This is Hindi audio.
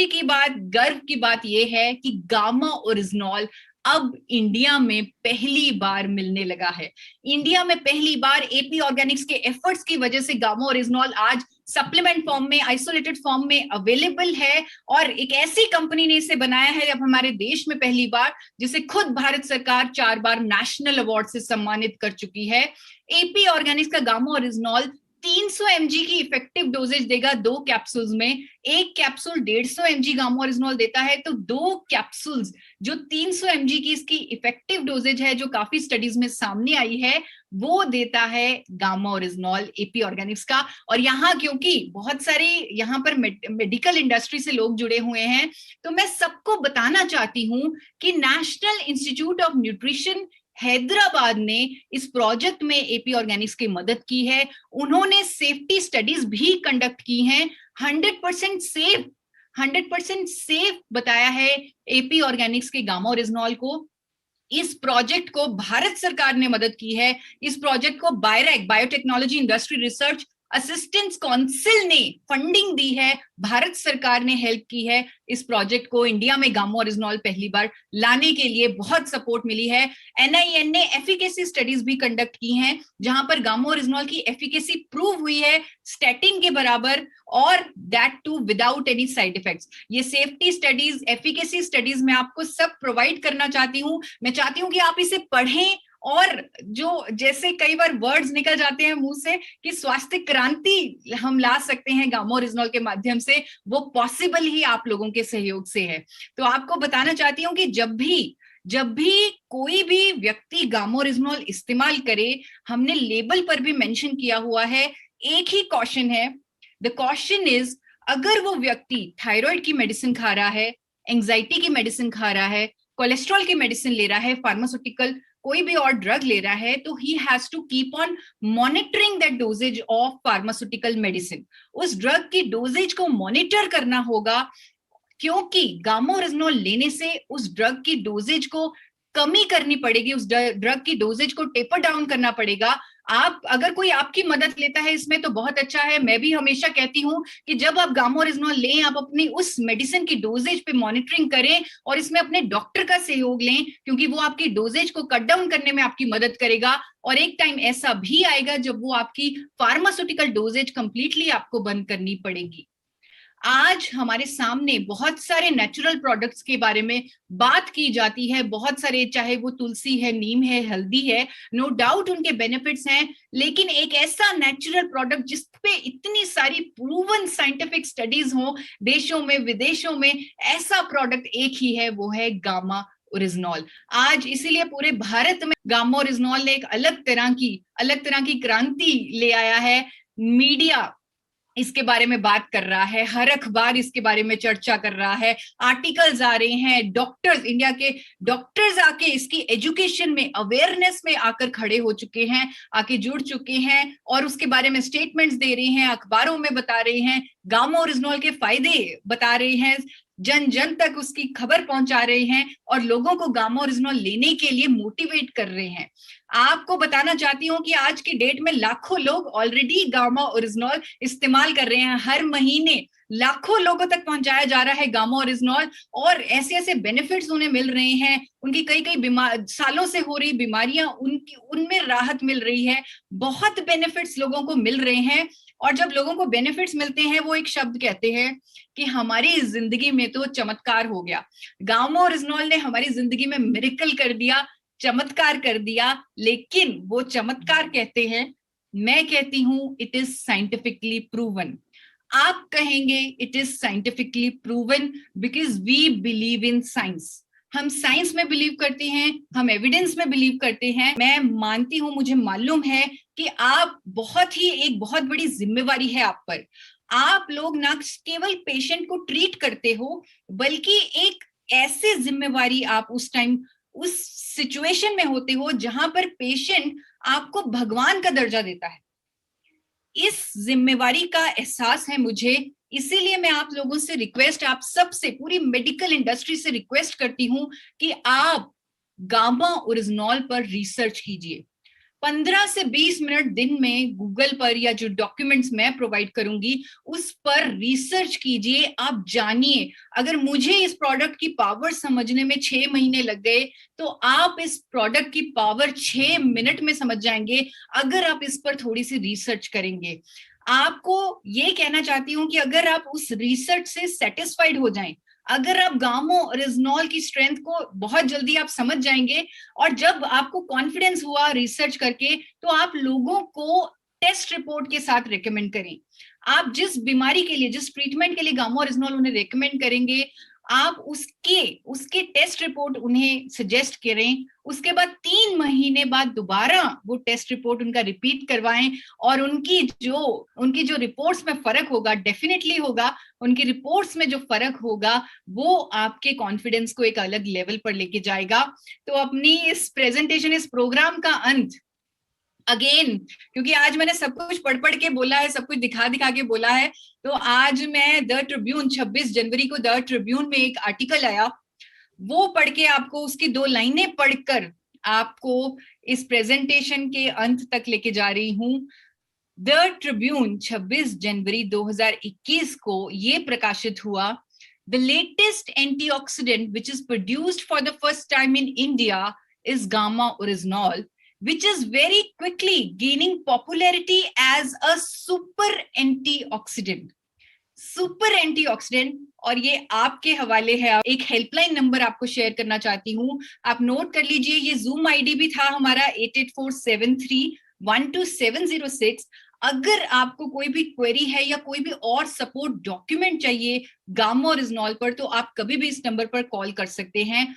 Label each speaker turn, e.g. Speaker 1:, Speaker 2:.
Speaker 1: खुशी की बात, गर्व की बात यह है कि गामा ओरिजिनॉल अब इंडिया में पहली बार मिलने लगा है। इंडिया में पहली बार एपी ऑर्गेनिक्स के एफर्ट्स की वजह से गामा ओरिजिनॉल आज सप्लीमेंट फॉर्म में, आइसोलेटेड फॉर्म में अवेलेबल है। और एक ऐसी कंपनी ने इसे बनाया है अब हमारे देश में पहली बार, जिसे खुद भारत सरकार 4 बार नेशनल अवार्ड से सम्मानित कर चुकी है। एपी ऑर्गेनिक्स का गामा ओरिजिनॉल 300 mg की इफेक्टिव डोजेज देगा 2 कैप्सूल्स में। एक कैप्सूल 150 mg गामा ओरिजिनॉल देता है, तो 2 कैप्सूल्स जो 300 mg की इसकी इफेक्टिव डोजेज है, जो काफी स्टडीज में सामने आई है, वो देता है गामा ओरिजिनॉल एपी ऑर्गेनिक्स का। और यहाँ क्योंकि बहुत सारी यहाँ पर मेडिकल इंडस्ट्री से लोग जुड़े हुए हैं, तो मैं सबको बताना चाहती हूँ कि national institute of nutrition Hyderabad ने इस प्रोजेक्ट में एपी ऑर्गेनिक्स की मदद की है। उन्होंने सेफ्टी स्टडीज भी कंडक्ट की हैं। 100% सेफ बताया है एपी ऑर्गेनिक्स के गामा ओरिजिनॉल को। इस प्रोजेक्ट को भारत सरकार ने मदद की है। इस प्रोजेक्ट को BIRAC, biotechnology industry research assistance council ने फंडिंग दी है, भारत सरकार ने हेल्प की है। इस प्रोजेक्ट को इंडिया में गामा ओरिजिनॉल पहली बार लाने के लिए बहुत सपोर्ट मिली है। एनआईएन ने एफिकेसी स्टडीज भी कंडक्ट की हैं, जहां पर गामा ओरिजिनॉल की एफिकेसी प्रूव हुई है स्टैटिन के बराबर, और that too without any side effects. ये सेफ्टी स्टडीज, एफिकेसी स्टडीज मैं आपको सब प्रोवाइड करना चाहती हूँ। मैं चाहती हूँ कि आप इसे पढ़ें, और जो जैसे कई बार वर्ड्स निकल जाते हैं मुंह से कि स्वास्थ्य क्रांति हम ला सकते हैं गामा ओरिजिनॉल के माध्यम से, वो पॉसिबल ही आप लोगों के सहयोग से है। तो आपको बताना चाहती हूँ कि जब भी कोई भी व्यक्ति गामा ओरिजिनॉल इस्तेमाल करे, हमने लेबल पर भी मेंशन किया हुआ है, एक ही कॉशन है। द कॉशन इज, अगर वो व्यक्ति थायराइड की मेडिसिन खा रहा है, एंजाइटी की मेडिसिन खा रहा है, कोलेस्ट्रॉल की मेडिसिन ले रहा है, फार्मास्यूटिकल कोई भी और ड्रग ले रहा है, तो he has to keep on monitoring that dosages of pharmaceutical medicine. उस ड्रग की डोजेज को मॉनिटर करना होगा, क्योंकि गामा ओरिजिनॉल लेने से उस ड्रग की डोजेज को कमी करनी पड़ेगी, उस ड्रग की डोजेज को टेपर डाउन करना पड़ेगा। आप अगर कोई आपकी मदद लेता है इसमें तो बहुत अच्छा है। मैं भी हमेशा कहती हूं कि जब आप गामा ओरिजिनॉल लें, आप अपनी उस मेडिसिन की डोजेज पे मॉनिटरिंग करें और इसमें अपने डॉक्टर का सहयोग लें, क्योंकि वो आपकी डोजेज को कट डाउन करने में आपकी मदद करेगा। और एक टाइम ऐसा भी आएगा जब वो आपकी फार्मास्यूटिकल डोजेज कंप्लीटली आपको बंद करनी पड़ेगी। आज हमारे सामने बहुत सारे नेचुरल प्रोडक्ट्स के बारे में बात की जाती है, बहुत सारे, चाहे वो तुलसी है, नीम है, हल्दी है, नो डाउट उनके बेनिफिट्स हैं, लेकिन एक ऐसा नेचुरल प्रोडक्ट जिस पे इतनी सारी प्रूवन साइंटिफिक स्टडीज हो देशों में विदेशों में, ऐसा प्रोडक्ट एक ही है, वो है गामा ओरिजिनॉल। आज इसीलिए पूरे भारत में गामा ओरिजिनॉल ने एक अलग तरह की क्रांति ले आया है। मीडिया इसके बारे में बात कर रहा है, हर अखबार इसके बारे में चर्चा कर रहा है, आर्टिकल्स आ रहे हैं, डॉक्टर्स, इंडिया के डॉक्टर्स आके इसकी एजुकेशन में, अवेयरनेस में आकर खड़े हो चुके हैं, आके जुड़ चुके हैं और उसके बारे में स्टेटमेंट्स दे रहे हैं, अखबारों में बता रहे हैं, गामा ओरिजिनॉल के फायदे बता रहे हैं, जन जन तक उसकी खबर पहुंचा रहे हैं और लोगों को गामा ओरिजिनॉल लेने के लिए मोटिवेट कर रहे हैं। आपको बताना चाहती हूँ कि आज की डेट में लाखों लोग ऑलरेडी गामा ओरिजिनॉल इस्तेमाल कर रहे हैं। हर महीने लाखों लोगों तक पहुंचाया जा रहा है गामा ओरिजिनॉल, और ऐसे ऐसे बेनिफिट्स उन्हें मिल रहे हैं। उनकी कई सालों से हो रही बीमारियां, उनमें राहत मिल रही है। बहुत बेनिफिट्स लोगों को मिल रहे हैं, और जब लोगों को बेनिफिट्स मिलते हैं, वो एक शब्द कहते हैं कि हमारी जिंदगी में तो चमत्कार हो गया। गामा ओरिजिनॉल ने हमारी जिंदगी में मिरेकल कर दिया, चमत्कार कर दिया। लेकिन वो चमत्कार कहते हैं, मैं कहती हूं इट इज साइंटिफिकली प्रूवन। आप कहेंगे it is scientifically proven because we believe in science. हम साइंस में बिलीव करते हैं, हम एविडेंस में बिलीव करते हैं। मैं मानती हूं, मुझे मालूम है कि आप एक बहुत बड़ी जिम्मेवारी है आप पर। आप लोग ना केवल पेशेंट को ट्रीट करते हो, बल्कि एक ऐसे जिम्मेवारी आप उस टाइम उस सिचुएशन में होते हो जहां पर पेशेंट आपको भगवान का दर्जा देता है। इस जिम्मेवारी का एहसास है मुझे, इसीलिए मैं आप लोगों से रिक्वेस्ट, आप सबसे, पूरी मेडिकल इंडस्ट्री से रिक्वेस्ट करती हूं कि आप गामा ओरिजिनॉल पर रिसर्च कीजिए। 15 से 20 मिनट दिन में गूगल पर या जो डॉक्यूमेंट्स मैं प्रोवाइड करूंगी उस पर रिसर्च कीजिए, आप जानिए। अगर मुझे इस प्रोडक्ट की पावर समझने में 6 महीने लग गए तो आप इस प्रोडक्ट की पावर 6 मिनट में समझ जाएंगे अगर आप इस पर थोड़ी सी रिसर्च करेंगे। आपको ये कहना चाहती हूँ कि अगर आप उस रिसर्च से सेटिस्फाइड हो जाएं, अगर आप गामो रिजनॉल की स्ट्रेंथ को बहुत जल्दी आप समझ जाएंगे और जब आपको कॉन्फिडेंस हुआ रिसर्च करके तो आप लोगों को टेस्ट रिपोर्ट के साथ रेकमेंड करें। आप जिस बीमारी के लिए, जिस ट्रीटमेंट के लिए गामो रिजनॉल उन्हें रेकमेंड करेंगे, आप उसके उसके टेस्ट रिपोर्ट उन्हें सजेस्ट करें। उसके बाद 3 महीने बाद दोबारा वो टेस्ट रिपोर्ट उनका रिपीट करवाएं और उनकी जो रिपोर्ट्स में फर्क होगा, डेफिनेटली होगा, उनकी रिपोर्ट्स में जो फर्क होगा वो आपके कॉन्फिडेंस को एक अलग लेवल पर लेके जाएगा। तो अपनी इस प्रेजेंटेशन, इस प्रोग्राम का अंत अगेन, क्योंकि आज मैंने सब कुछ पढ़ के बोला है, सब कुछ दिखा दिखा के बोला है, तो आज मैं द ट्रिब्यून 26 जनवरी को द ट्रिब्यून में एक आर्टिकल आया, वो पढ़ के आपको उसकी 2 लाइनें पढ़कर आपको इस प्रेजेंटेशन के अंत तक लेके जा रही हूं। द ट्रिब्यून 26 जनवरी 2021 को ये प्रकाशित हुआ, the latest antioxidant which is produced for the first time in India is gamma oryzanol, which is very quickly gaining popularity as a super antioxidant. Super antioxidant. और ये आपके हवाले है। एक हेल्पलाइन नंबर आपको शेयर करना चाहती हूँ, आप नोट कर लीजिए। ये जूम आईडी भी था हमारा 8847312706। अगर आपको कोई भी क्वेरी है या कोई भी और सपोर्ट डॉक्यूमेंट चाहिए गामो रिजनॉल पर, तो आप कभी भी इस नंबर पर कॉल कर सकते हैं।